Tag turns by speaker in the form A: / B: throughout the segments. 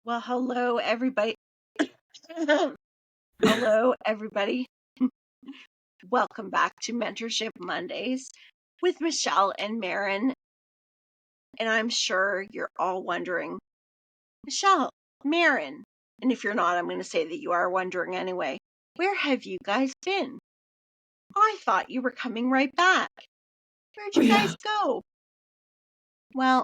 A: Well, hello, everybody. Hello, everybody. Welcome back to Mentorship Mondays with Michelle and Maren. And I'm sure you're all wondering, Michelle, Maren, and if you're not, I'm going to say that you are wondering anyway, where have you guys been? I thought you were coming right back. Where'd you guys go? Well,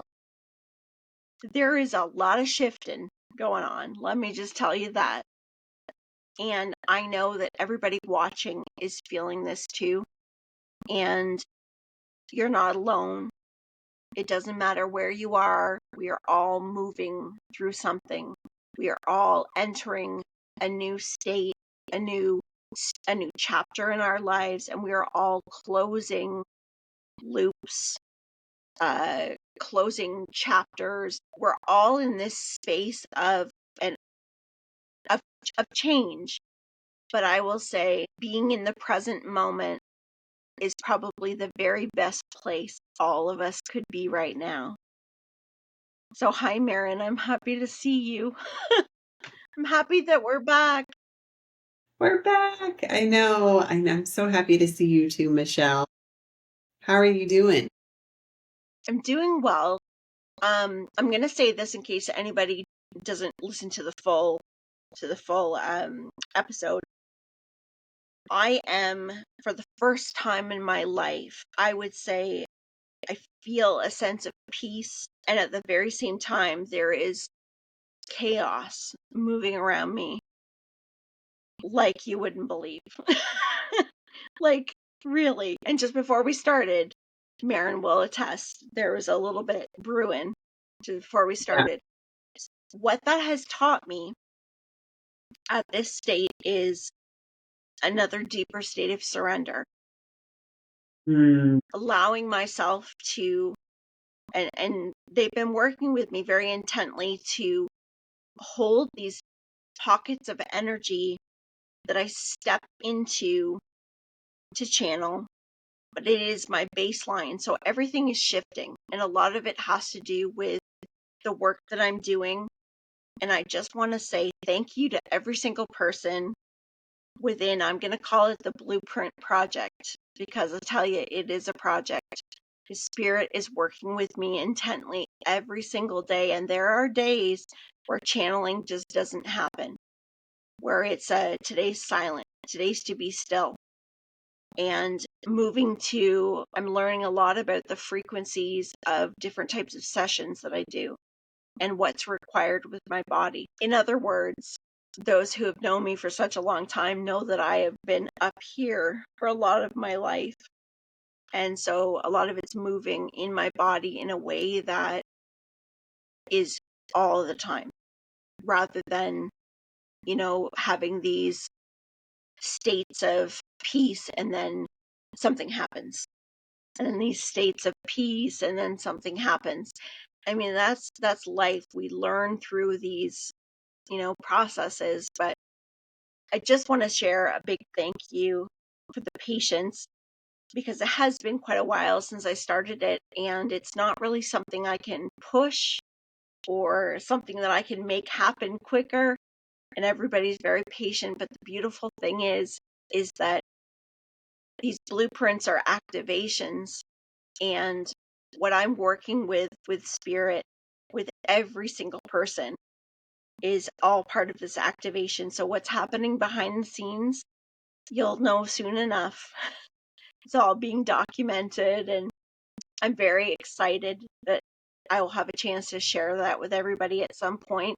A: there is a lot of shifting going on. Let me just tell you that. And I know that everybody watching is feeling this too. And you're not alone. It doesn't matter where you are. We are all moving through something. We are all entering a new state, a new chapter in our lives, and we are all closing loops, closing chapters. We're all in this space of change. But I will say, being in the present moment is probably the very best place all of us could be right now. So hi, Maren. I'm happy to see you. I'm happy that we're back.
B: We're back. I know. I'm so happy to see you too, Michelle. How are you doing?
A: I'm doing well. I'm going to say this in case anybody doesn't listen to the full episode. I am, for the first time in my life, I would say I feel a sense of peace, and at the very same time, there is chaos moving around me like you wouldn't believe. Like, really. And just before we started, Maren will attest, there was a little bit brewing just before we started. Yeah. What that has taught me at this state is another deeper state of surrender. Allowing myself to, and they've been working with me very intently to hold these pockets of energy that I step into to channel, but it is my baseline. So everything is shifting, and a lot of it has to do with the work that I'm doing. And I just want to say thank you to every single person within, I'm going to call it the Blueprint Project, because I tell you, it is a project. His spirit is working with me intently every single day. And there are days where channeling just doesn't happen, where it's today's silent, today's to be still. And I'm learning a lot about the frequencies of different types of sessions that I do and what's required with my body. In other words, those who have known me for such a long time know that I have been up here for a lot of my life. And so a lot of it's moving in my body in a way that is all the time, rather than, having these states of peace and then something happens. And then these states of peace and then something happens. I mean, that's life. We learn through these, processes. But I just want to share a big thank you for the patience, because it has been quite a while since I started it, and it's not really something I can push or something that I can make happen quicker. And everybody's very patient. But the beautiful thing is that these blueprints are activations, and what I'm working with spirit, with every single person, is all part of this activation. So what's happening behind the scenes, you'll know soon enough. It's all being documented, and I'm very excited that I will have a chance to share that with everybody at some point.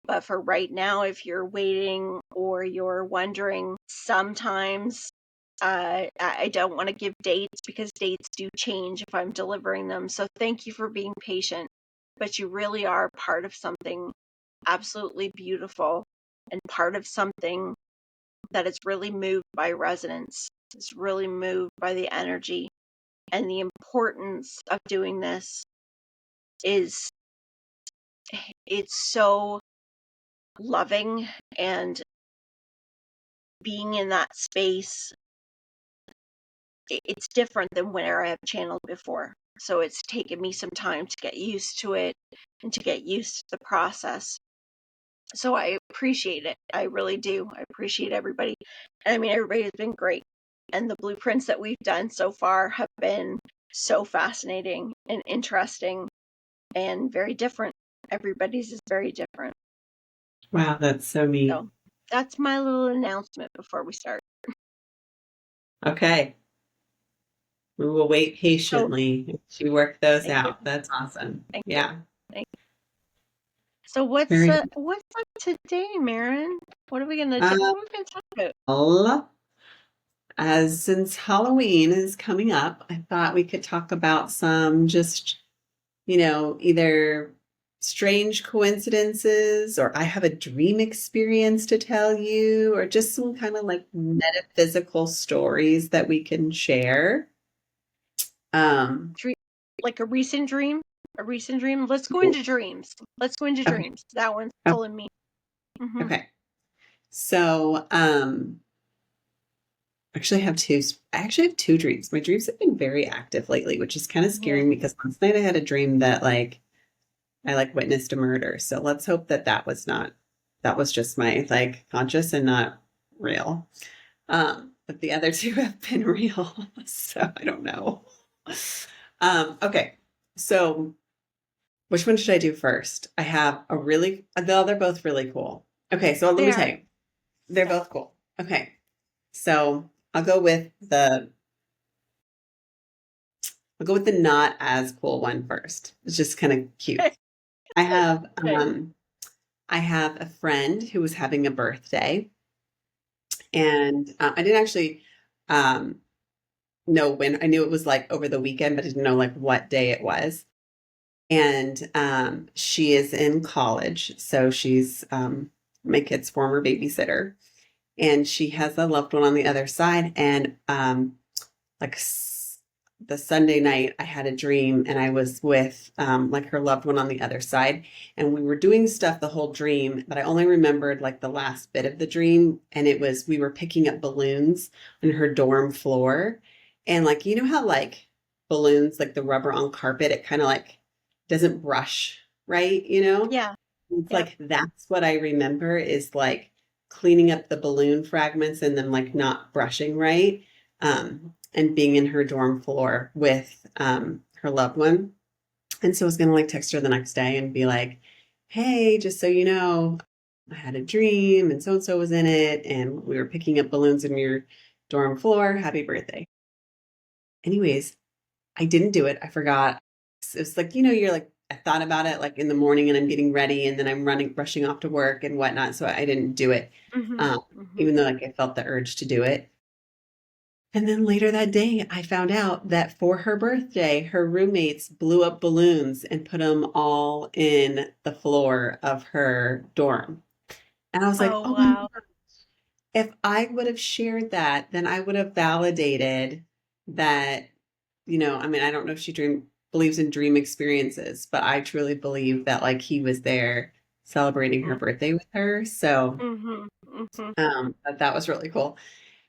A: But for right now, if you're waiting or you're wondering, sometimes I don't want to give dates, because dates do change if I'm delivering them. So thank you for being patient, but you really are part of something absolutely beautiful, and part of something that is really moved by resonance. It's really moved by the energy, and the importance of doing this is, it's so loving, and being in that space, it's different than where I have channeled before. So it's taken me some time to get used to it and to get used to the process. So I appreciate it. I really do. I appreciate everybody. I mean, everybody has been great. And the blueprints that we've done so far have been so fascinating and interesting and very different. Everybody's is very different.
B: Wow, that's so neat.
A: So that's my little announcement before we start.
B: Okay. We will wait
A: So
B: patiently to work those
A: thank you.
B: out. That's awesome.
A: Thank you.
B: Yeah.
A: Thank you. So what's
B: Very
A: what's up today, Maren? What are we gonna do?
B: uh,
A: What are we gonna talk about?
B: well, as since Halloween is coming up, I thought we could talk about some just, either strange coincidences or I have a dream experience to tell you, or just some kind of like metaphysical stories that we can share.
A: Dream, like a recent dream? A recent dream? Let's go into dreams. Let's go into
B: Okay.
A: dreams. That one's
B: Oh,
A: pulling me. Mm-hmm.
B: okay. So, actually I actually have two dreams. My dreams have been very active lately, which is kind of
A: Yeah.
B: scaring me because last night I had a dream that I witnessed a murder. So let's hope that that was just my conscious and not real. But the other two have been real. So I don't know. Okay. So which one should I do first? I have they're both really cool. Okay. So let
A: They
B: me
A: are.
B: tell you, they're
A: Yeah.
B: both cool. Okay. So I'll go with the not as cool one first. It's just kind of cute. I have
A: Okay.
B: I have a friend who was having a birthday, and I didn't actually um, know when. I knew it was like over the weekend, but I didn't know like what day it was. And she is in college, so she's my kid's former babysitter, and she has a loved one on the other side. And like the Sunday night, I had a dream and I was with like her loved one on the other side. And we were doing stuff the whole dream, but I only remembered like the last bit of the dream. And it was we were picking up balloons on her dorm floor. And like, you know how like balloons, like the rubber on carpet, it kind of like doesn't brush, right?
A: Yeah.
B: It's
A: Yep.
B: like that's what I remember is like cleaning up the balloon fragments and then like not brushing right. And being in her dorm floor with her loved one. And so I was going to like text her the next day and be like, hey, just so you know, I had a dream and so was in it. And we were picking up balloons in your dorm floor. Happy birthday. Anyways, I didn't do it. I forgot. It was like, you're like, I thought about it like in the morning and I'm getting ready and then I'm rushing off to work and whatnot. So I didn't do it,
A: Mm-hmm.
B: um,
A: Mm-hmm.
B: even though like I felt the urge to do it. And then later that day, I found out that for her birthday, her roommates blew up balloons and put them all in the floor of her dorm. And I was like,
A: Oh
B: oh my
A: wow.
B: God, if I would have shared that, then I would have validated that, I mean, I don't know if believes in dream experiences, but I truly believe that like he was there celebrating her birthday with her. So
A: Mm-hmm. Mm-hmm.
B: that was really cool.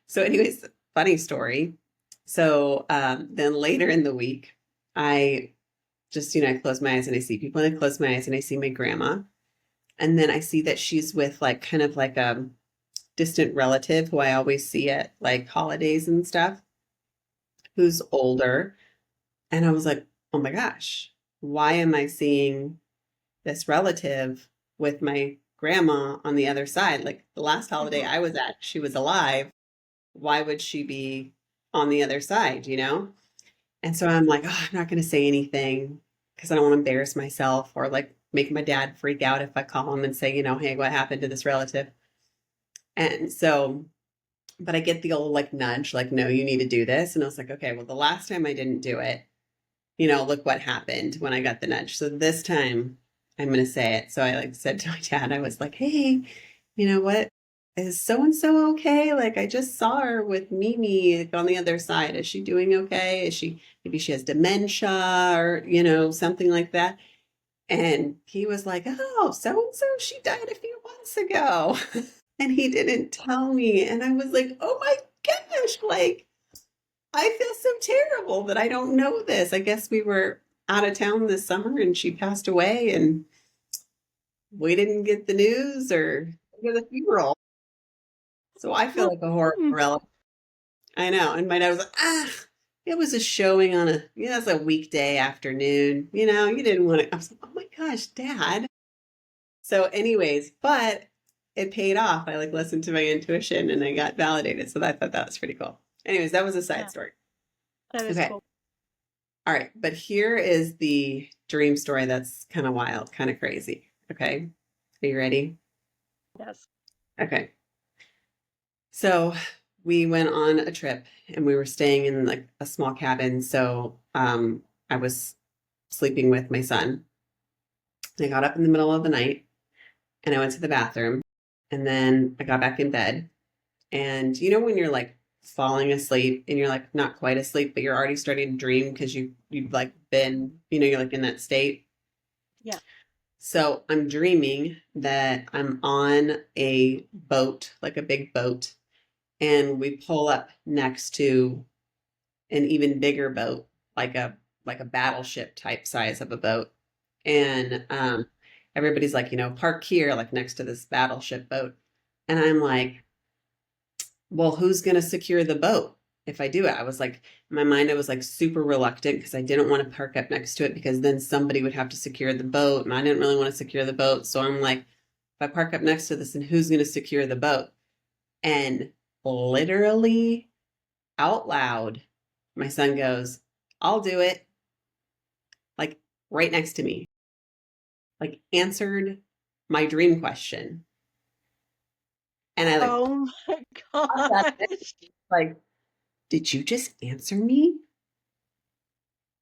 B: So, anyways, funny story. So, then later in the week, I just, I close my eyes and I see people, and I close my eyes and I see my grandma. And then I see that she's with like kind of like a distant relative who I always see at like holidays and stuff, who's older. And I was like, oh my gosh, why am I seeing this relative with my grandma on the other side? Like the last holiday
A: Mm-hmm.
B: I was at, she was alive. Why would she be on the other side? And so I'm like, oh, I'm not going to say anything because I don't want to embarrass myself or like make my dad freak out if I call him and say, hey, what happened to this relative? And so, but I get the old like nudge, like, no, you need to do this. And I was like, okay, well, the last time I didn't do it, look what happened when I got the nudge. So this time I'm going to say it. So I like said to my dad, I was like, hey, what? Is so and so okay? Like I just saw her with Mimi like, on the other side. Is she doing okay? Maybe she has dementia or, something like that. And he was like, oh, so and so, she died a few months ago. And he didn't tell me. And I was like, oh my gosh, like I feel so terrible that I don't know this. I guess we were out of town this summer and she passed away. And we didn't get the news or go to the funeral. So I feel like a horrible relative. I know. And my dad was like, it was a showing on it's a weekday afternoon. You didn't want to. I was like, oh my gosh, Dad. So, anyways, but it paid off. I like listened to my intuition and I got validated. So I thought that was pretty cool. Anyways, that was a side
A: Yeah,
B: story.
A: that is
B: Okay.
A: cool.
B: All right. But here is the dream story that's kind of wild, kind of crazy. Okay. Are you ready?
A: Yes.
B: Okay. So we went on a trip and we were staying in like a small cabin. So I was sleeping with my son. I got up in the middle of the night and I went to the bathroom and then I got back in bed. And when you're like falling asleep and you're like not quite asleep, but you're already starting to dream because you've like been, you're like in that state.
A: Yeah.
B: So I'm dreaming that I'm on a boat, like a big boat, and we pull up next to an even bigger boat, like a battleship type size of a boat. And everybody's like, park here, like next to this battleship boat. And I'm like, well, who's going to secure the boat if I do it? I was like, in my mind, I was like super reluctant because I didn't want to park up next to it because then somebody would have to secure the boat. And I didn't really want to secure the boat. So I'm like, if I park up next to this, then who's going to secure the boat? And literally out loud, my son goes, I'll do it. Like right next to me, like answered my dream question. And I like,
A: Oh my
B: paused that thing,
A: gosh.
B: like, did you just answer me?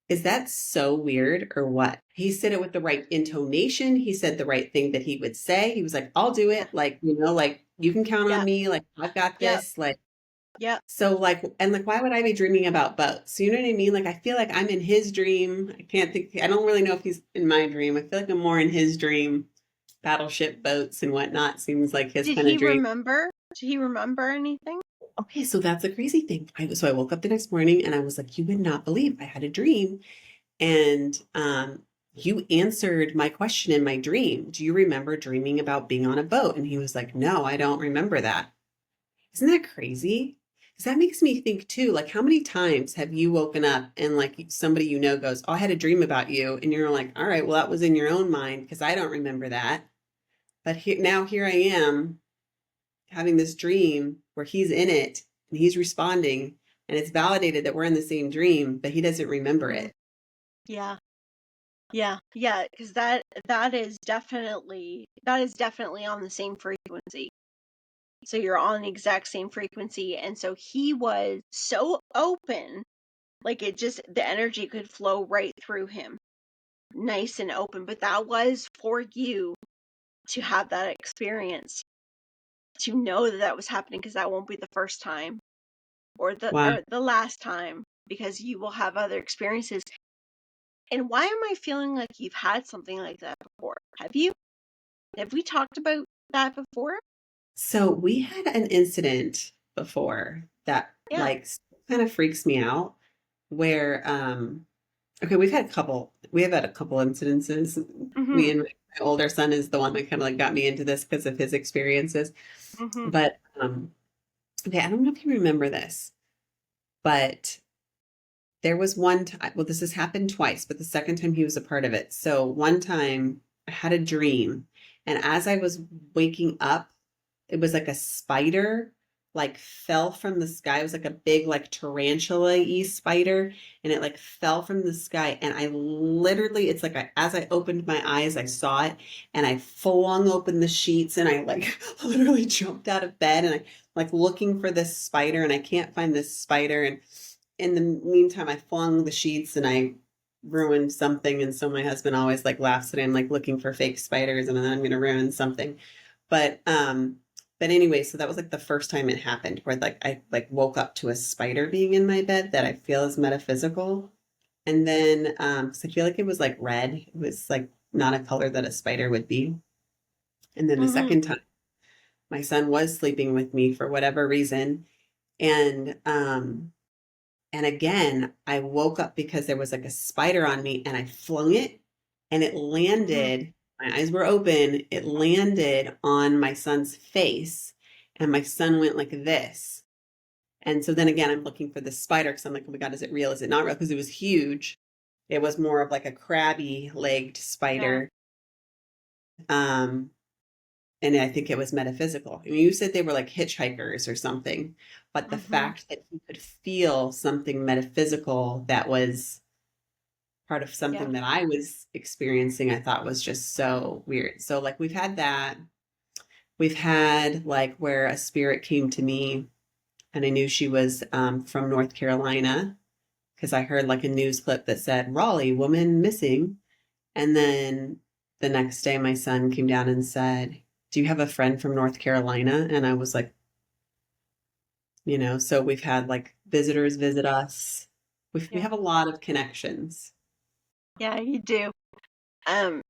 B: Is that so weird or what? He said it with the right intonation. He said the right thing that he would say. He was like, I'll do
A: Yeah.
B: it. Like, like you can count on
A: Yeah.
B: me. Like, I've got
A: Yeah.
B: this. Like,
A: Yeah.
B: so like, and like, why would I be dreaming about boats? You know what I mean? Like, I feel like I'm in his dream. I don't really know if he's in my dream. I feel like I'm more in his dream. Battleship boats and whatnot seems like his
A: Did
B: kind of
A: he
B: dream.
A: remember? Did he remember anything?
B: Okay, so that's the crazy thing. So I woke up the next morning and I was like, you would not believe I had a dream. And you answered my question in my dream. Do you remember dreaming about being on a boat? And he was like, no, I don't remember that. Isn't that crazy? Because that makes me think too, like how many times have you woken up and like somebody goes, oh, I had a dream about you. And you're like, all right, well, that was in your own mind because I don't remember that. But now here I am having this dream where he's in it and he's responding and it's validated that we're in the same dream, but he doesn't remember
A: Mhm.
B: it.
A: Yeah. Yeah. Yeah. Because that is definitely on the same frequency. So you're on the exact same frequency. And so he was so open, like the energy could flow right through him, nice and open. But that was for you to have that experience, to know that that was happening, because that won't be the first time
B: Wow.
A: or the last time, because you will have other experiences. And why am I feeling like you've had something like that before? Have you? Have we talked about that before?
B: So we had an incident before that
A: Yeah.
B: like kind of freaks me out where okay, we have had a couple incidences. Me
A: Mhm.
B: and my older son is the one that kind of like got me into this because of his experiences.
A: Mhm.
B: But okay, I don't know if you remember this, but there was one time, well, this has happened twice, but the second time he was a part of it. So one time I had a dream, and as I was waking up, it was like a spider like fell from the sky. It was like a big like tarantula-y spider, and it like fell from the sky. And I literally, it's like as I opened my eyes, I saw it, and I flung open the sheets, and I like literally jumped out of bed, and I like looking for this spider, and I can't find this spider. And in the meantime, I flung the sheets and I ruined something. And so my husband always like laughs that I'm like looking for fake spiders and then I'm going to ruin something. But, um, but anyway, so that was like the first time it happened where like I like woke up to a spider being in my bed that I feel is metaphysical. And then, cause I feel like it was like red. It was like not a color that a spider would be. And then the
A: Mhm.
B: second time my son was sleeping with me for whatever reason. And, and again, I woke up because there was like a spider on me and I flung it and it
A: Mhm.
B: landed My eyes were open. It landed on my son's face, and my son went like this. And so then again, I'm looking for the spider because I'm like, oh my God, is it real? Is it not real? Because it was huge. It was more of like a crabby legged
A: Yeah.
B: spider. Um, and I think it was metaphysical. I mean, you said they were like hitchhikers or something, but the
A: Hmm.
B: fact that he could feel something metaphysical that was part of
A: Yeah.
B: something that I was experiencing, I thought was just so weird. So, like, we've had that. We've had like where a spirit came to me and I knew she was from North Carolina because I heard like a news clip that said Raleigh woman missing. And then the next day, my son came down and said, "Do you have a friend from North Carolina?" And I was like, so we've had like visitors visit us. We
A: Yeah.
B: have a lot of connections.
A: Yeah, you do. Um,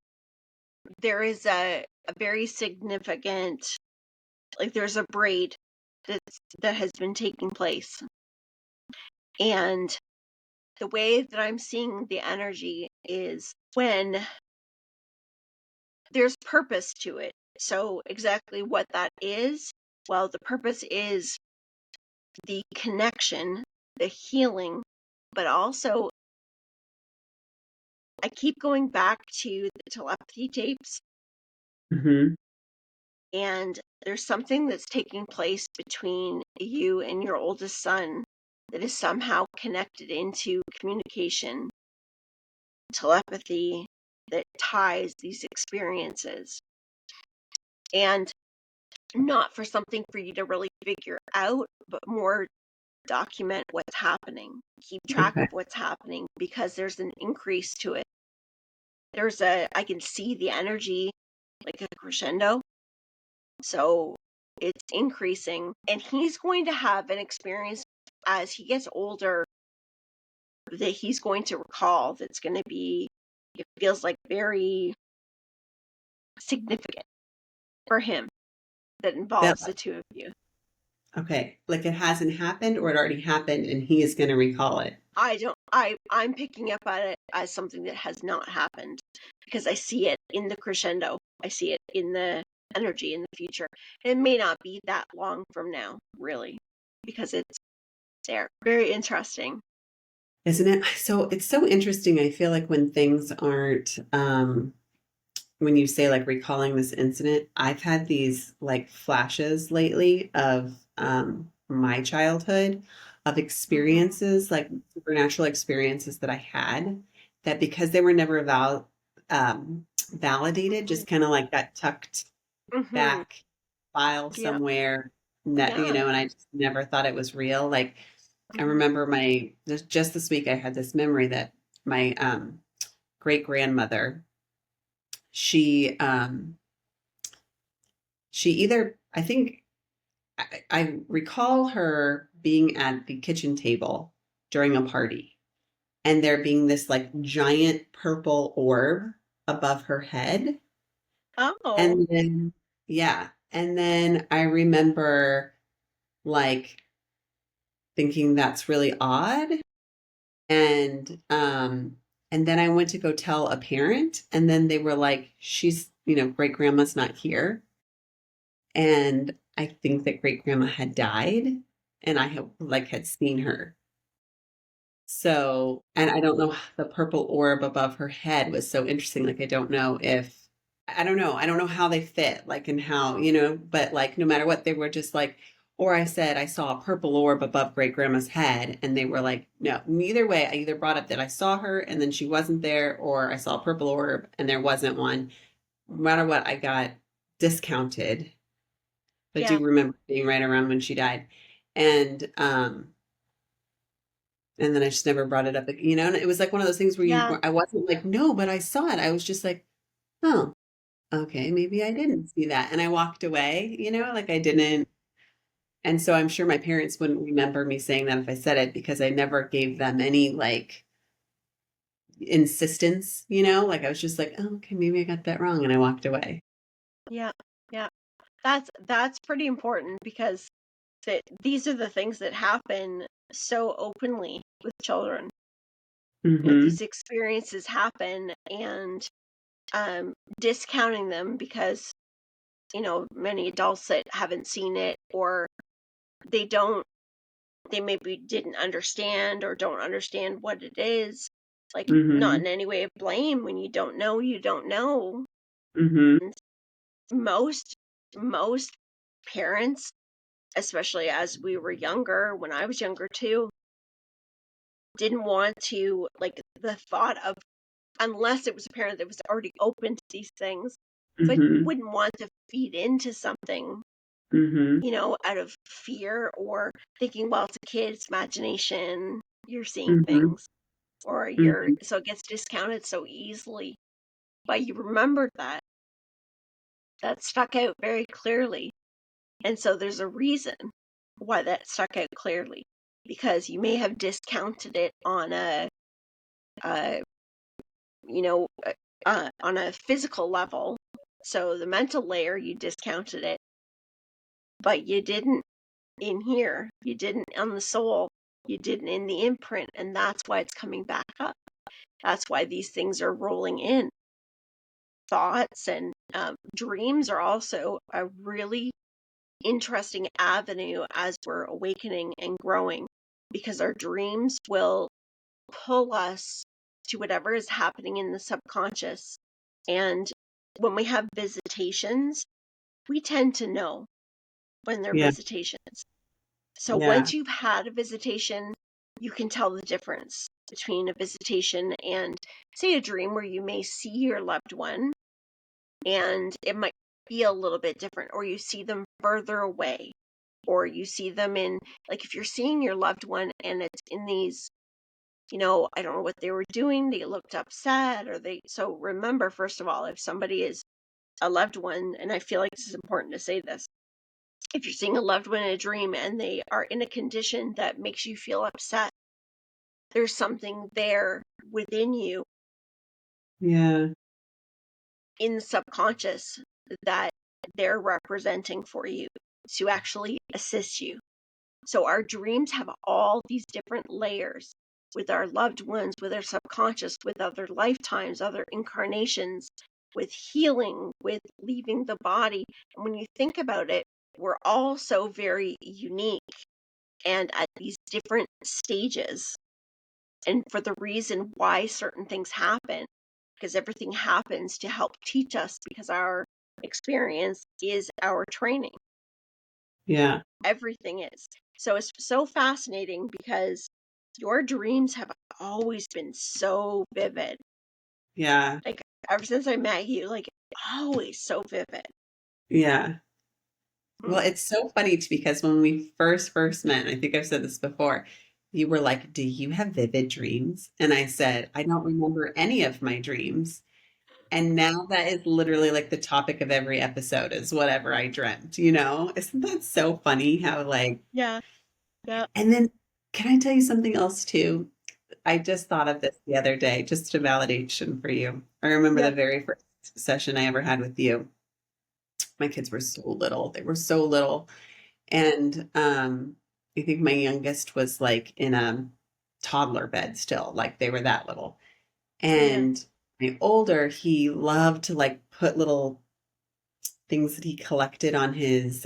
A: there is a very significant, like there's a braid that has been taking place. And the way that I'm seeing the energy is when there's purpose to it. So exactly what that is, well, the purpose is the connection, the healing, but also I keep going back to the telepathy tapes,
B: Hmm.
A: and there's something that's taking place between you and your oldest son that is somehow connected into communication, telepathy, that ties these experiences. And not for something for you to really figure out, but more document what's happening. Keep track
B: Okay.
A: of what's happening because there's an increase to it. I can see the energy like a crescendo. So it's increasing. And he's going to have an experience as he gets older that he's going to recall that's going to be, it feels like very significant for him that
B: That
A: involves the two of you.
B: okay. Like it hasn't happened or it already happened and he is going to recall it.
A: I don't I'm picking up at it as something that has not happened because I see it in the crescendo. I see it in the energy in the future. It may not be that long from now, really, because it's there. Very interesting.
B: Isn't it? So it's so interesting. I feel like when things aren't when you say like recalling this incident, I've had these like flashes lately of my childhood of
A: Hmm.
B: experiences, like supernatural experiences that I had that because they were never validated,
A: Hmm.
B: just kind of like got tucked
A: Hmm.
B: back file
A: Yeah.
B: somewhere,
A: Yeah.
B: and I just never thought it was real. Like I
A: Hmm.
B: remember just this week I had this memory that my great grandmother, she she either I think I recall her being at the kitchen table during a party and there being this like giant purple orb above her head.
A: Oh.
B: And then, yeah. And then I remember like thinking that's really odd. And, um, and then I went to go tell a parent, and then they were like, she's, great grandma's not here. And I think that great grandma had died and I had seen her. So, and I don't know, the purple orb above her head was so interesting. Like, I don't know if, I don't know. I don't know how they fit, like, and how, but like, no matter what, they were just like, or I said, I saw a purple orb above great grandma's head. And they were like, no, neither way. I either brought up that I saw her and then she wasn't there, or I saw a purple orb and there wasn't one. No matter what, I got discounted. I
A: Yeah.
B: do remember being right around when she died. And, and then I just never brought it up, and it was like one of those things where
A: Yeah.
B: I wasn't like, no, but I saw it. I was just like, oh, okay, maybe I didn't see that. And I walked away, like I didn't. And so I'm sure my parents wouldn't remember me saying that if I said it because I never gave them any like insistence, like I was just like, oh, okay, maybe I got that wrong. And I walked away.
A: Yeah. Yeah. That's pretty important because these are the things that happen so openly with children.
B: Hmm.
A: These experiences happen, and discounting them because, many adults that haven't seen it, or they don't, they maybe didn't understand or don't understand what it is. Like, not
B: Mhm.
A: in any way of blame. When you don't know, you don't know.
B: Mhm.
A: And most parents, especially as we were younger, when I was younger too, didn't want to, like, the thought of, unless it was a parent that was already open to these things, but
B: Mhm.
A: wouldn't want to feed into something,
B: Mhm.
A: out of fear, or thinking, well, it's a kid's imagination, you're seeing
B: Mhm.
A: things, or
B: Mhm.
A: so it gets discounted so easily. But you remembered that stuck out very clearly. And so there's a reason why that stuck out clearly, because you may have discounted it on a you know, on a physical level. So the mental layer, you discounted it, but you didn't in here. You didn't on the soul. You didn't in the imprint. And that's why it's coming back up. That's why these things are rolling in. Thoughts and dreams are also a really interesting avenue as we're awakening and growing, because our dreams will pull us to whatever is happening in the subconscious. And when we have visitations, we tend to know when they're
B: Yeah.
A: visitations. So
B: Yeah.
A: once you've had a visitation, you can tell the difference between a visitation and, say, a dream where you may see your loved one and it might be a little bit different, or you see them further away, or you see them in, like, if you're seeing your loved one and it's in these, I don't know what they were doing, they looked upset, so remember, first of all, if somebody is a loved one, and I feel like this is important to say this, if you're seeing a loved one in a dream and they are in a condition that makes you feel upset, there's something there within you,
B: Yeah.
A: in the subconscious, that they're representing for you to actually assist you. So our dreams have all these different layers, with our loved ones, with our subconscious, with other lifetimes, other incarnations, with healing, with leaving the body. And when you think about it, we're all so very unique and at these different stages. And for the reason why certain things happen, because everything happens to help teach us, because our experience is our training.
B: Yeah.
A: Everything is. So it's so fascinating, because your dreams have always been so vivid.
B: Yeah.
A: Like, ever since I met you, like, always so vivid.
B: Yeah. Well,
A: Mm.
B: it's so funny too, because when we first met, and I think I've said this before, you were like, "Do you have vivid dreams?" And I said, "I don't remember any of my dreams." And now that is literally like the topic of every episode is whatever I dreamt, you know? Isn't that so funny how like,
A: Yeah, yeah,
B: and then can I tell you something else too? I just thought of this the other day, just a validation for you. I remember
A: yeah,
B: the very first session I ever had with you. My kids were so little. They were so little. And I think my youngest was like in a toddler bed still, like they were that little.
A: yeah,
B: And my older, he loved to like put little things that he collected on his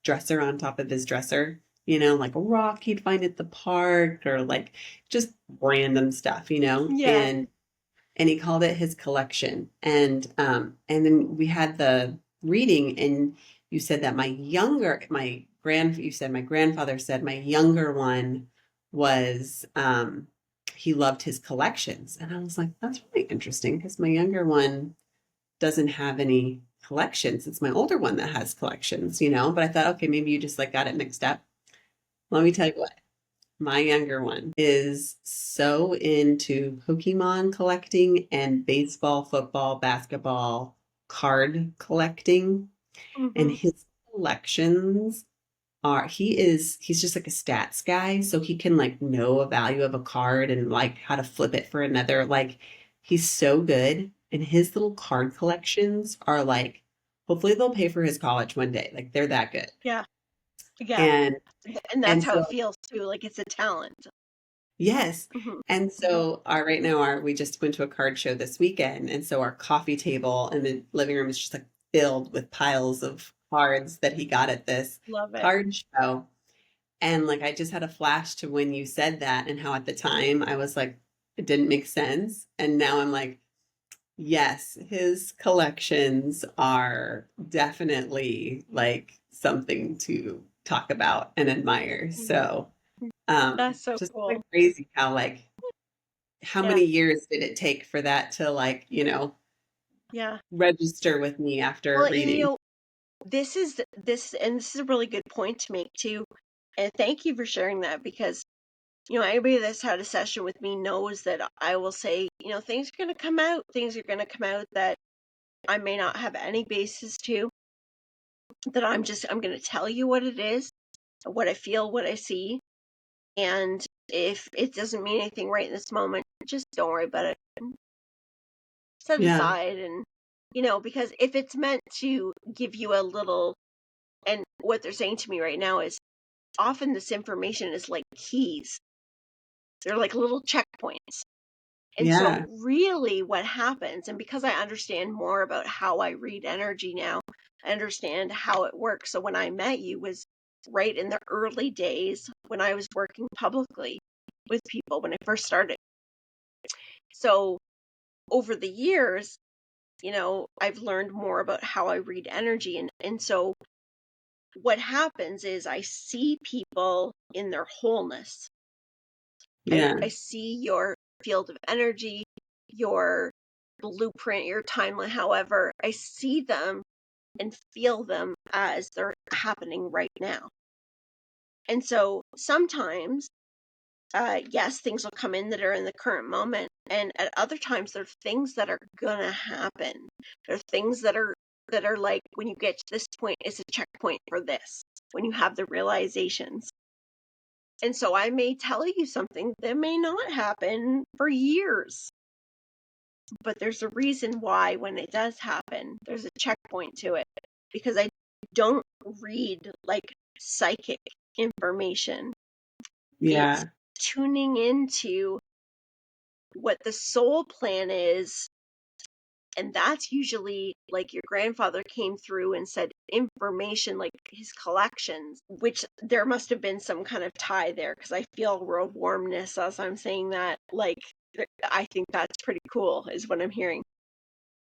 B: dresser, on top of his dresser, like a rock he'd find at the park, or like just random stuff,
A: yeah.
B: and he called it his collection. And then we had the reading, and you said that you said my grandfather said my younger one was he loved his collections. And I was like, that's really interesting, because my younger one doesn't have any collections. It's my older one that has collections, but I thought, okay, maybe you just like got it mixed up. Let me tell you what, my younger one is so into Pokemon collecting and baseball, football, basketball card collecting. And
A: Hmm.
B: his collections he's just like a stats guy. So he can like know a value of a card and like how to flip it for another. Like he's so good. And his little card collections are like, hopefully they'll pay for his college one day. Like they're that good.
A: Yeah, yeah.
B: And
A: And
B: and
A: that's how
B: so
A: it feels too. Like, it's a talent.
B: Yes.
A: Hmm.
B: And
A: Hmm.
B: so our right now our we just went to a card show this weekend, and so our coffee table in the living room is just like filled with piles of cards that he got at this
A: Love it.
B: card show. And like I just had a flash to when you said that and how at the time I was like it didn't make sense. And now I'm like, yes, his collections are definitely like something to talk about and admire.
A: Mhm.
B: So
A: That's so
B: just kind
A: cool.
B: of crazy how
A: Yeah.
B: many years did it take for that to like,
A: Yeah.
B: register with me after
A: Well, and
B: reading?
A: and this is a really good point to make too. And thank you for sharing that because, anybody that's had a session with me knows that I will say, things are going to come out. Things are going to come out that I may not have any basis to, that I'm going to tell you what it is, what I feel, what I see. And if it doesn't mean anything right in this moment, just don't worry about it. Set it
B: Yeah.
A: aside and, because if it's meant to give you a little, and what they're saying to me right now is often this information is like keys. They're like little checkpoints. And so
B: Yeah.
A: really what happens, and because I understand more about how I read energy now, I understand how it works. So when I met you was right in the early days when I was working publicly with people when I first started. So over the years, I've learned more about how I read energy. And so what happens is I see people in their wholeness.
B: Yeah.
A: I see your field of energy, your blueprint, your timeline, however, I see them and feel them as they're happening right now. And so sometimes, yes, things will come in that are in the current moment. And at other times, there are things that are gonna happen. There are things that are like when you get to this point, it's a checkpoint for this. When you have the realizations. And so I may tell you something that may not happen for years, but there's a reason why when it does happen, there's a checkpoint to it because I don't read like psychic information. It's
B: Yeah.
A: tuning into what the soul plan is. And that's usually like your grandfather came through and said information like his collections, which there must have been some kind of tie there because I feel real warmness as I'm saying that. Like, I think that's pretty cool, is what I'm hearing.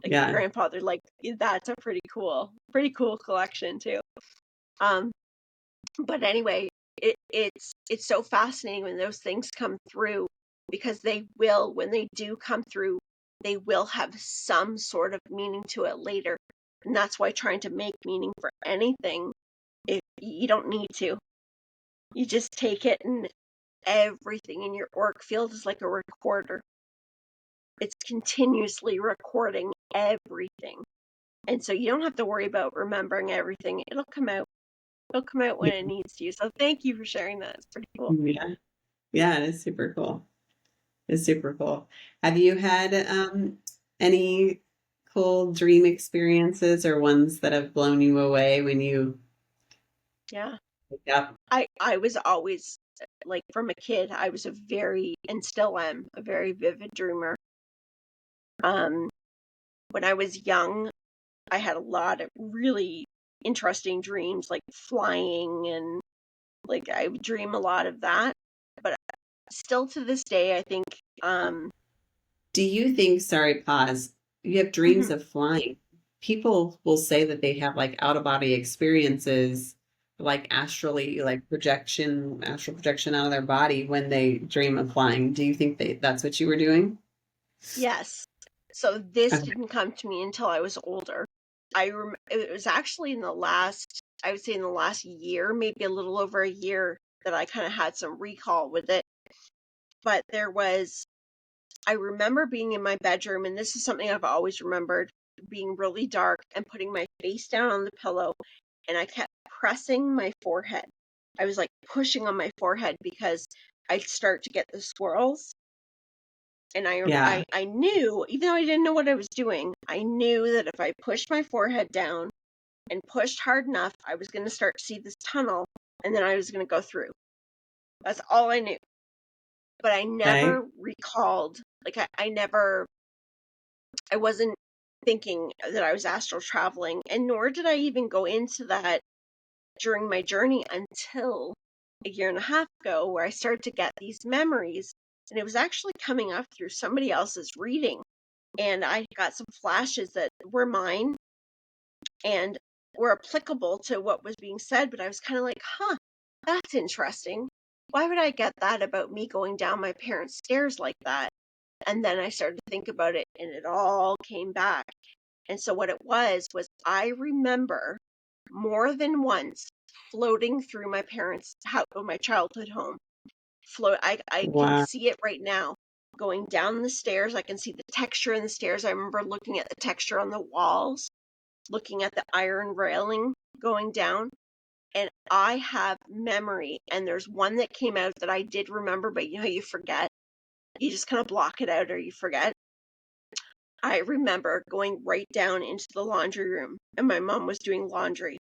A: Like your
B: Yeah.
A: grandfather, like that's a pretty cool collection too. Um, but anyway, it's so fascinating when those things come through because when they do come through, they will have some sort of meaning to it later. And that's why trying to make meaning for anything, if you don't need to, you just take it and everything in your auric field is like a recorder. It's continuously recording everything. And so you don't have to worry about remembering everything. It'll come out. It'll come out when it
B: Yeah.
A: needs to. So thank you for sharing that. It's pretty cool.
B: Yeah. Yeah, it is super cool. It's super cool. Have you had any cool dream experiences or ones that have blown you away when you
A: Yeah.
B: wake up?
A: I was always like from a kid, I was a very and still am a very vivid dreamer. Um when I was young, I had a lot of really interesting dreams like flying and like I would dream a lot of that. But still to this day, I think
B: Do you think, sorry, pause, you have dreams
A: mhm,
B: of flying? People will say that they have like out of body experiences, like astrally, like astral projection out of their body when they dream of flying. Do you think that's what you were doing?
A: yes. So this
B: Okay.
A: didn't come to me until I was older. It was actually I would say in the last year, maybe a little over a year, that I kind of had some recall with it. But I remember being in my bedroom, and this is something I've always remembered, being really dark and putting my face down on the pillow, and I kept pressing my forehead. I was like pushing on my forehead because I'd start to get the swirls. And
B: Yeah.
A: I knew, even though I didn't know what I was doing, I knew that if I pushed my forehead down and pushed hard enough, I was going to start to see this tunnel and then I was going to go through. That's all I knew. but I
B: Okay.
A: never recalled, like, I wasn't thinking that I was astral traveling, and nor did I even go into that during my journey until a year and a half ago, where I started to get these memories. And it was actually coming up through somebody else's reading. And I got some flashes that were mine and were applicable to what was being said. But I was kind of like, huh, that's interesting. Why would I get that about me going down my parents' stairs like that? And then I started to think about it, and it all came back. And so what it was I remember more than once floating through my parents' house, my childhood home. I can
B: Wow.
A: see it right now. Going down the stairs, I can see the texture in the stairs. I remember looking at the texture on the walls, looking at the iron railing going down. And I have memory. And there's one that came out that I did remember, but you know how you forget? You just kind of block it out or you forget. I remember going right down into the laundry room, and my mom was doing laundry.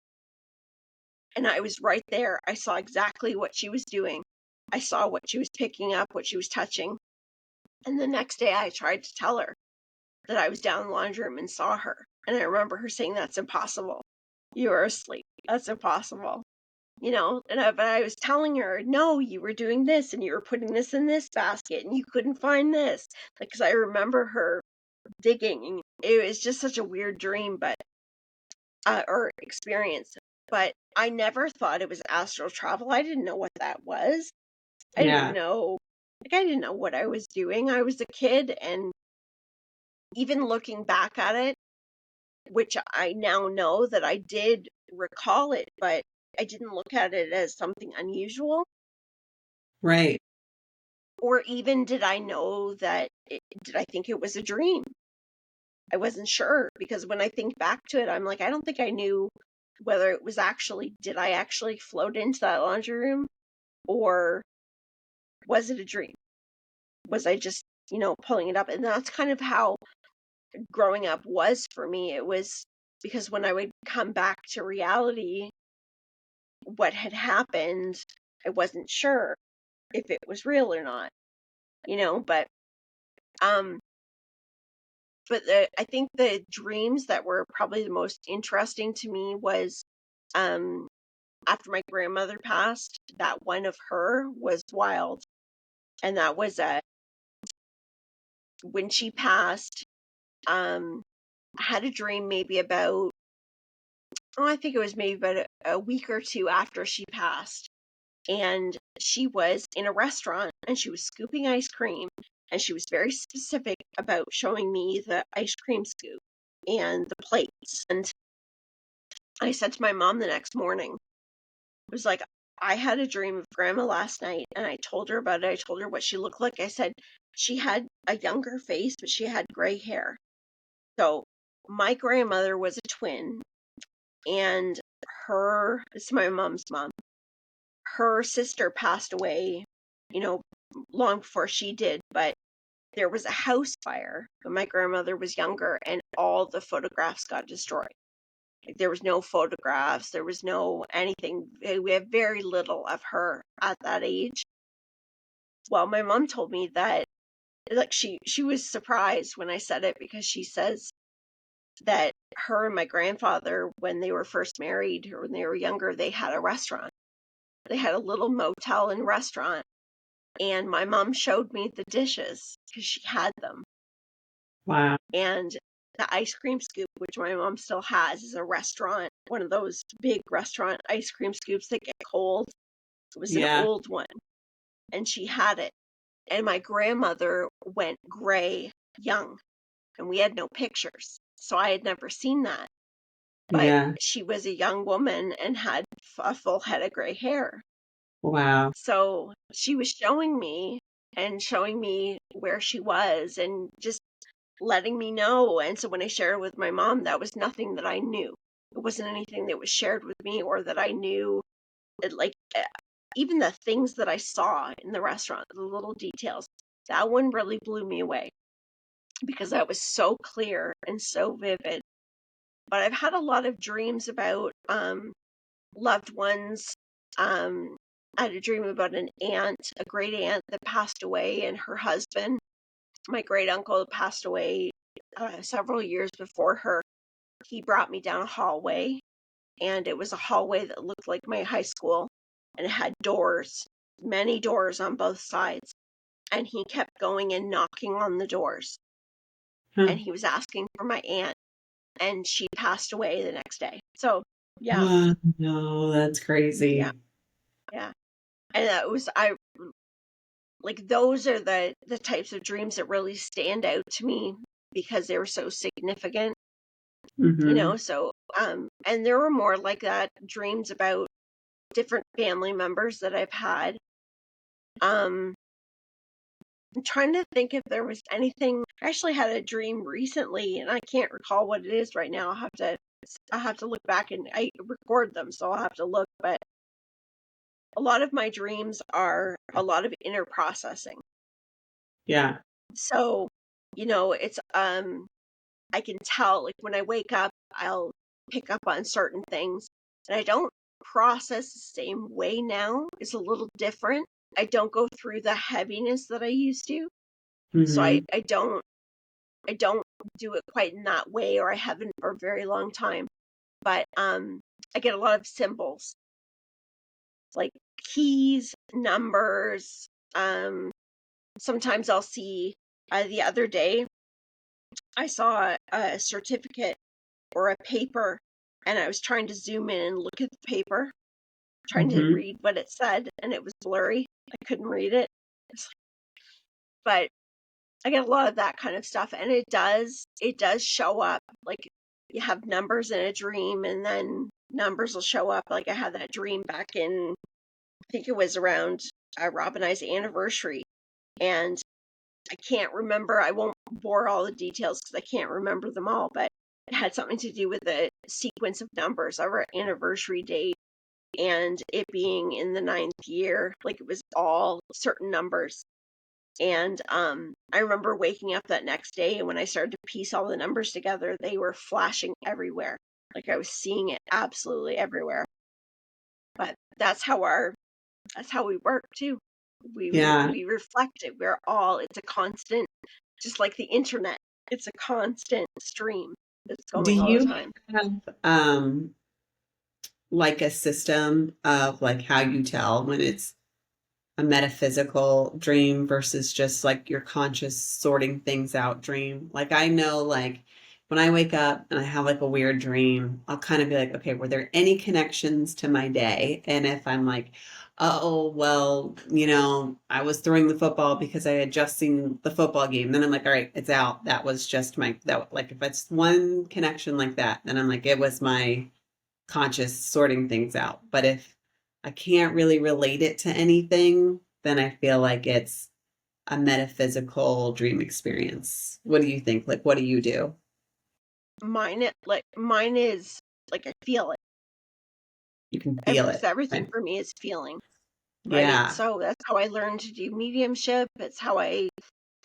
A: And I was right there. I saw exactly what she was doing. I saw what she was picking up, what she was touching. And the next day I tried to tell her that I was down in the laundry room and saw her. And I remember her saying, "That's impossible. You are asleep. That's impossible." But I was telling her, "No, you were doing this and you were putting this in this basket and you couldn't find this." Like, because I remember her digging. It was just such a weird dream, but or experience. But I never thought it was astral travel. I didn't know what that was. I didn't
B: Yeah.
A: know, I didn't know what I was doing. I was a kid, and even looking back at it, which I now know that I did recall it, but I didn't look at it as something unusual.
B: Right.
A: Or even did I know did I think it was a dream? I wasn't sure, because when I think back to it, I'm like, I don't think I knew whether it was actually, did I actually float into that laundry room, or was it a dream? Was I just, pulling it up? And that's kind of how growing up was for me. It was because when I would come back to reality, what had happened, I wasn't sure if it was real or not, but um I think the dreams that were probably the most interesting to me was um after my grandmother passed. That one of her was wild, and that was when she passed. I had a dream maybe about, I think it was maybe about a week or two after she passed, and she was in a restaurant and she was scooping ice cream, and she was very specific about showing me the ice cream scoop and the plates. And I said to my mom the next morning, it was like, I had a dream of grandma last night, and I told her about it. I told her what she looked like. I said she had a younger face, but she had gray hair. So my grandmother was a twin, and this is my mom's mom. Her sister passed away, you know, long before she did, but there was a house fire when my grandmother was younger, and all the photographs got destroyed. Like, there was no photographs, there was no anything. We have very little of her at that age. Well, my mom told me that, like, she was surprised when I said it, because she says that her and my grandfather, when they were first married or when they were younger, they had a restaurant. They had a little motel and restaurant, and my mom showed me the dishes because she had them.
B: Wow.
A: And the ice cream scoop, which my mom still has, is a restaurant, one of those big restaurant ice cream scoops that get cold. It was an
B: Yeah.
A: old one, and she had it. And my grandmother went gray young, and we had no pictures, so I had never seen that. But
B: Yeah.
A: she was a young woman and had a full head of gray hair.
B: Wow.
A: So she was showing me where she was, and just letting me know. And so when I shared it with my mom, that was nothing that I knew. It wasn't anything that was shared with me or that I knew. Like, even the things that I saw in the restaurant, the little details, that one really blew me away, because that was so clear and so vivid. But I've had a lot of dreams about loved ones, um, I had a dream about an aunt, a great aunt that passed away, and her husband. My great uncle passed away several years before her. He brought me down a hallway, and it was a hallway that looked like my high school, and it had doors, many doors on both sides. And he kept going and knocking on the doors,
B: Huh.
A: and he was asking for my aunt, and she passed away the next day. So, yeah,
B: Oh, no, that's
A: yeah,
B: crazy.
A: yeah. And that was, I like, those are the types of dreams that really stand out to me because they were so significant,
B: Mm-hmm.
A: so and there were more like that, dreams about different family members that I've had. um I'm trying to think if there was anything. I actually had a dream recently and I can't recall what it is right now. I have to look back, and I record them, so I'll have to look. But a lot of my dreams are a lot of inner processing.
B: Yeah.
A: So, it's I can tell, like, when I wake up, I'll pick up on certain things, and I don't process the same way now. It's a little different. I don't go through the heaviness that I used to. So I,
B: Mm-hmm.
A: I don't I don't do it quite in that way, or I haven't for a very long time. But I get a lot of symbols, like keys, numbers. Um Sometimes I'll see, the other day I saw a certificate or a paper, and I was trying to zoom in and look at the paper, trying to
B: Mm-hmm.
A: read what it said, and it was blurry. I couldn't read it. But I get a lot of that kind of stuff, and it does show up. Like, you have numbers in a dream, and then numbers will show up. Like, I had that dream back in, I think it was around Rob and I's anniversary, and I can't remember. I won't bore all the details because I can't remember them all, but it had something to do with the sequence of numbers of our anniversary date and it being in the ninth year. Like, it was all certain numbers. And I remember waking up that next day, and when I started to piece all the numbers together, they were flashing everywhere. Like, I was seeing it absolutely everywhere. But that's how we work too. We we,
B: Yeah.
A: we reflect it. It's a constant, just like the internet. It's a constant stream that's
B: Do
A: going all the
B: you
A: time.
B: have like a system of like how you tell when it's a metaphysical dream versus just like your conscious sorting things out dream? Like I know like when I wake up and I have like a weird dream, I'll kind of be like, okay, were there any connections to my day? And if I'm like, oh, well, I was throwing the football because I had just seen the football game, then I'm like, all right, it's out. That was just that like if it's one connection like that, then I'm like, it was my conscious sorting things out. But if I can't really relate it to anything, then I feel like it's a metaphysical dream experience. What do you think? Like, what do you do?
A: Mine is like, I feel it.
B: You can feel
A: Because
B: it.
A: everything
B: Right?
A: for me is feeling, right?
B: Yeah.
A: So that's how I learned to do mediumship. It's how I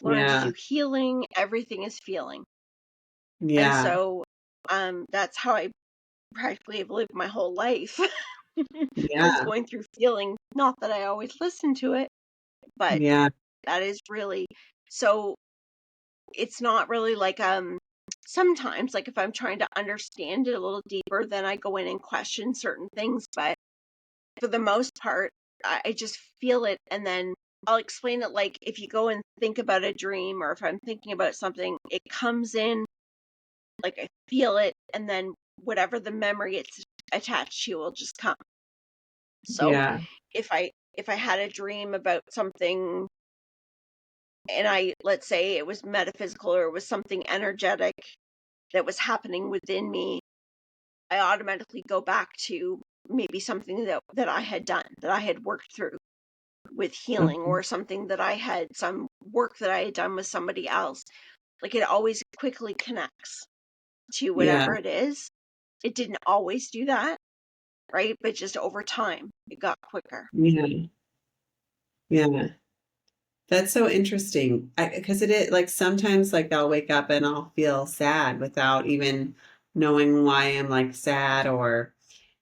A: learned to
B: Yeah.
A: do healing. Everything is feeling. And
B: Yeah.
A: so that's how I practically have lived my whole life. Is
B: Yeah.
A: going through feeling. Not that I always listen to it, but
B: Yeah.
A: that is really so. It's not really like, sometimes, like, if I'm trying to understand it a little deeper, then I go in and question certain things. But for the most part, I just feel it, and then I'll explain it. Like, if you go and think about a dream, or if I'm thinking about something, it comes in, like, I feel it, and then whatever the memory it's attached to will just come. So
B: Yeah.
A: if I had a dream about something, and let's say it was metaphysical, or it was something energetic that was happening within me, I automatically go back to maybe something that I had done, that I had worked through with healing,
B: Okay.
A: or something that I had, some work that I had done with somebody else. Like, it always quickly connects to
B: Yeah.
A: whatever it is. It didn't always do that, right? But just over time, it got quicker.
B: Yeah. Yeah. That's so interesting. Because it is like sometimes like I'll wake up and I'll feel sad without even knowing why I'm like sad or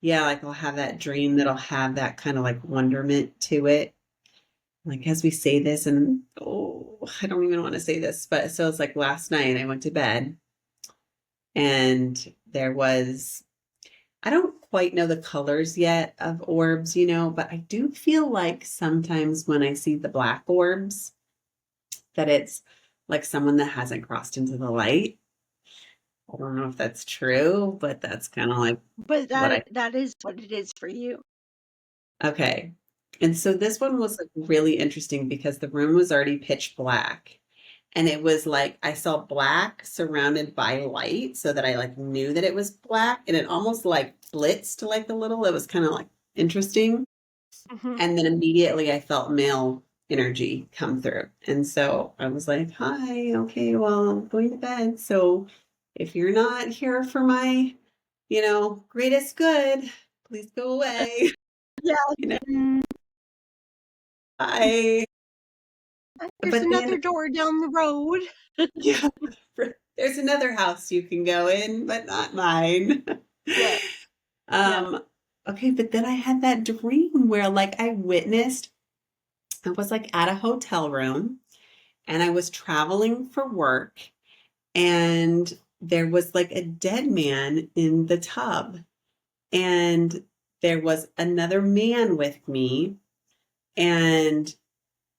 B: yeah, like I'll have that dream that'll have that kind of like wonderment to it. Like as we say this, and oh, I don't even want to say this, but so it's like last night I went to bed and there was, I don't quite know the colors yet of orbs, but I do feel like sometimes when I see the black orbs, that it's like someone that hasn't crossed into the light. I don't know if that's true, but that's kind of like
A: But
B: what
A: that is what it is for you.
B: okay. And so this one was like really interesting because the room was already pitch black. And it was like I saw black surrounded by light so that I like knew that it was black and it almost like blitzed like a little. It was kind of like interesting.
A: Hmm.
B: And then immediately I felt male energy come through. And so I was like, hi, okay, well, I'm going to bed. So if you're not here for my, greatest good, please go away.
A: Yeah.
B: You know,
A: Mm,
B: bye.
A: there's
B: But then,
A: another door down the road.
B: yeah, there's another house you can go in, but not mine.
A: Yeah. Yeah.
B: Um, okay, but then I had that dream where like I was like at a hotel room and I was traveling for work and there was like a dead man in the tub and there was another man with me and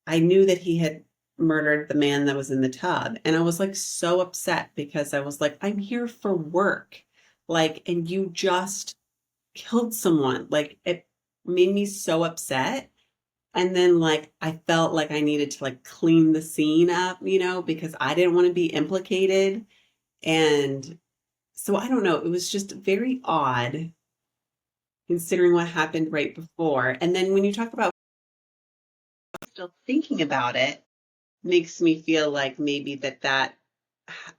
B: I knew that he had murdered the man that was in the tub. And I was like so upset because I was like, I'm here for work. Like, and you just killed someone. Like, it made me so upset. And then, like, I felt like I needed to like clean the scene up, because I didn't want to be implicated. And so I don't know. It was just very odd considering what happened right before. And then when you talk about still thinking about it, makes me feel like maybe that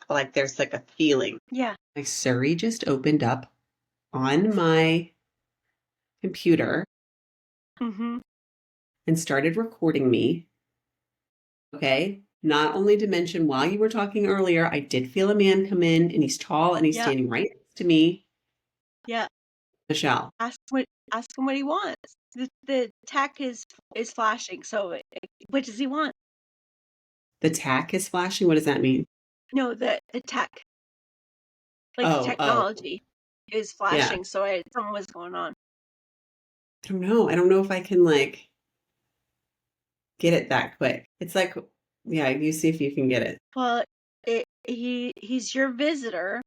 B: like there's like a feeling.
A: Yeah.
B: My Surrey just opened up on my computer
A: Hmm.
B: and started recording me. Okay. Not only to mention while you were talking earlier, I did feel a man come in and he's tall and he's
A: Yeah.
B: standing right next to me.
A: Yeah.
B: Michelle,
A: Ask him what he wants. The tech is flashing. So what does he want?
B: the tack is flashing. What does that mean?
A: No, the tech, like the
B: Oh,
A: technology, is
B: yeah.
A: flashing. So something was going on.
B: I don't know. I don't know if I can like get it that quick. It's like, yeah, you see if you can get it.
A: Well, he's your visitor.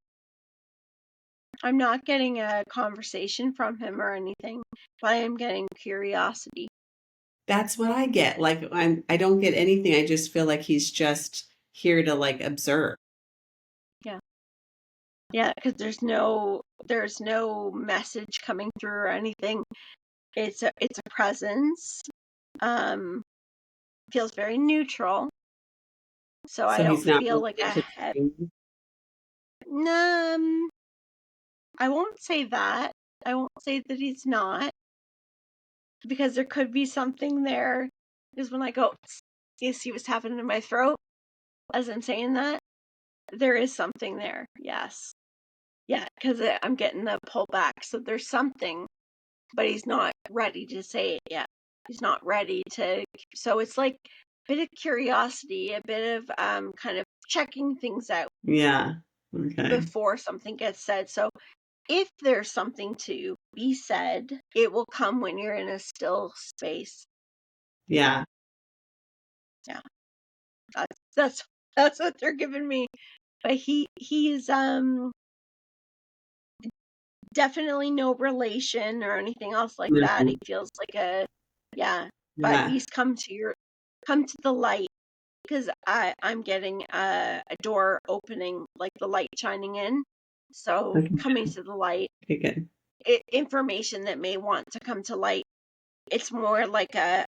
A: I'm not getting a conversation from him or anything, but I am getting curiosity.
B: That's what I get. Like I don't get anything. I just feel like he's just here to like observe.
A: Yeah. Yeah, because there's no message coming through or anything. It's a presence. Um, feels very neutral. So I
B: So
A: don't
B: he's not
A: feel
B: really
A: like
B: interfering.
A: um I won't say that. I won't say that he's not, because there could be something there. Because when I go, you see what's happening in my throat as I'm saying that, there is something there. Yes. Yeah, because I'm getting the pull back. So there's something, but he's not ready to say it yet. He's not ready to. So it's like a bit of curiosity, a bit of kind of checking things out
B: Yeah. Okay.
A: before something gets said. So if there's something to be said, it will come when you're in a still space.
B: Yeah.
A: Yeah, that's what they're giving me. But he's definitely no relation or anything else like that. He
B: Mhm.
A: feels like a, yeah, but
B: Yeah.
A: he's come to the light, because I'm getting a door opening, like the light shining in. So
B: Okay.
A: coming to the light,
B: Okay, good.
A: information that may want to come to light. It's more like a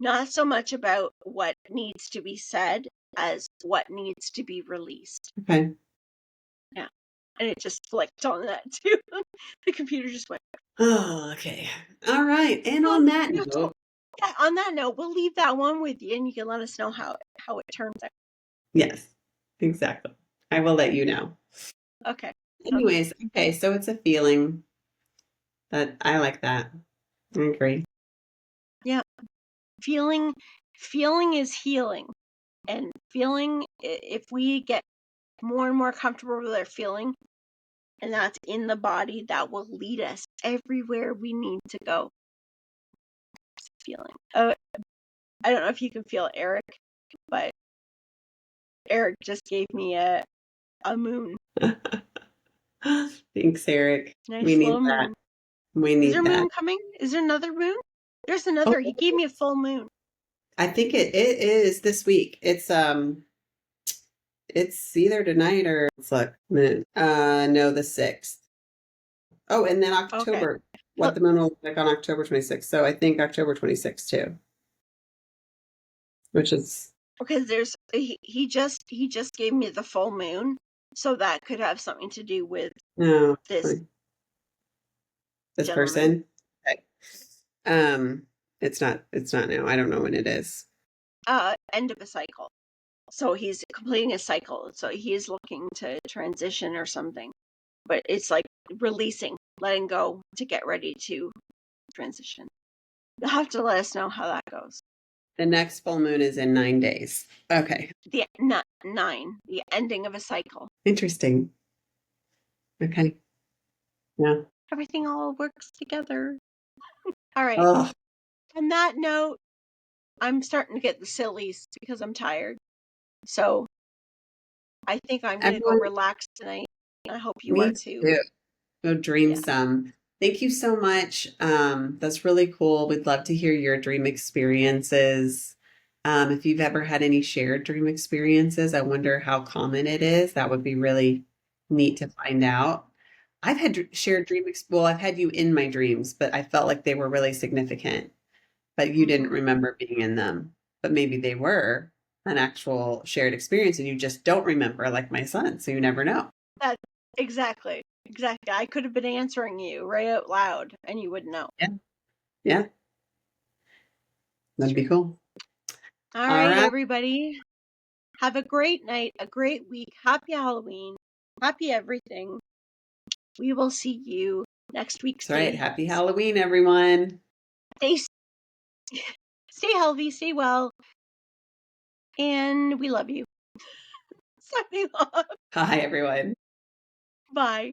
A: not so much about what needs to be said as what needs to be released.
B: Okay.
A: Yeah. And it just flicked on that too. The computer just went,
B: Oh, okay. All right. And
A: oh,
B: on that
A: beautiful.
B: note,
A: Yeah, on that note, we'll leave that one with you and you can let us know how it turns out.
B: yes, exactly. I will let you know.
A: Okay.
B: Anyways, okay, so it's a feeling that I like that. I agree.
A: Yeah. Feeling is healing. And feeling, if we get more and more comfortable with our feeling, and that's in the body, that will lead us everywhere we need to go. Feeling. Oh, I don't know if you can feel Eric, but Eric just gave me a moon.
B: Thanks, Eric. We
A: Nice
B: need
A: little
B: that.
A: moon.
B: We
A: Is there
B: need
A: a moon
B: that.
A: coming? Is there another moon? There's
B: Oh,
A: another. He gave me a full moon.
B: I think it is this week. It's either tonight or it's like moon. No, the 6th. Oh, and then
A: Okay.
B: October. What the moon will look like on October 26th. So I think October 26th too. Which is
A: Because he just gave me the full moon, so that could have something to do with
B: no
A: this
B: this
A: gentleman.
B: person. Okay. It's not now. I don't know when it is.
A: End of a cycle. So he's completing a cycle. So he is looking to transition or something. But it's like releasing, letting go to get ready to transition. You'll have to let us know how that goes.
B: The next full moon is in 9 days. Okay.
A: The 9, the ending of a cycle.
B: Interesting. Okay. Yeah.
A: Everything all works together. All right.
B: Oh,
A: On that note, I'm starting to get the sillies because I'm tired. So I think I'm going to go
B: everyone,
A: relax tonight. I hope you are
B: me
A: too.
B: too. Go dream
A: Yeah.
B: some. Thank you so much. That's really cool. We'd love to hear your dream experiences. If you've ever had any shared dream experiences, I wonder how common it is. That would be really neat to find out. I've had shared well, I've had you in my dreams, but I felt like they were really significant, but you didn't
A: Mm-hmm.
B: remember being in them. But maybe they were an actual shared experience and you just don't remember, like my son, so you never know.
A: That exactly. Exactly. I could have been answering you right out loud and you wouldn't know.
B: Yeah. Yeah. That'd be cool.
A: All
B: All
A: right,
B: right.
A: everybody. Have a great night, a great week. Happy Halloween. Happy everything. We will see you next week.
B: That's right. Happy Halloween, everyone.
A: Stay, stay healthy, stay well, and we love you. Signing off.
B: Hi, everyone.
A: Bye.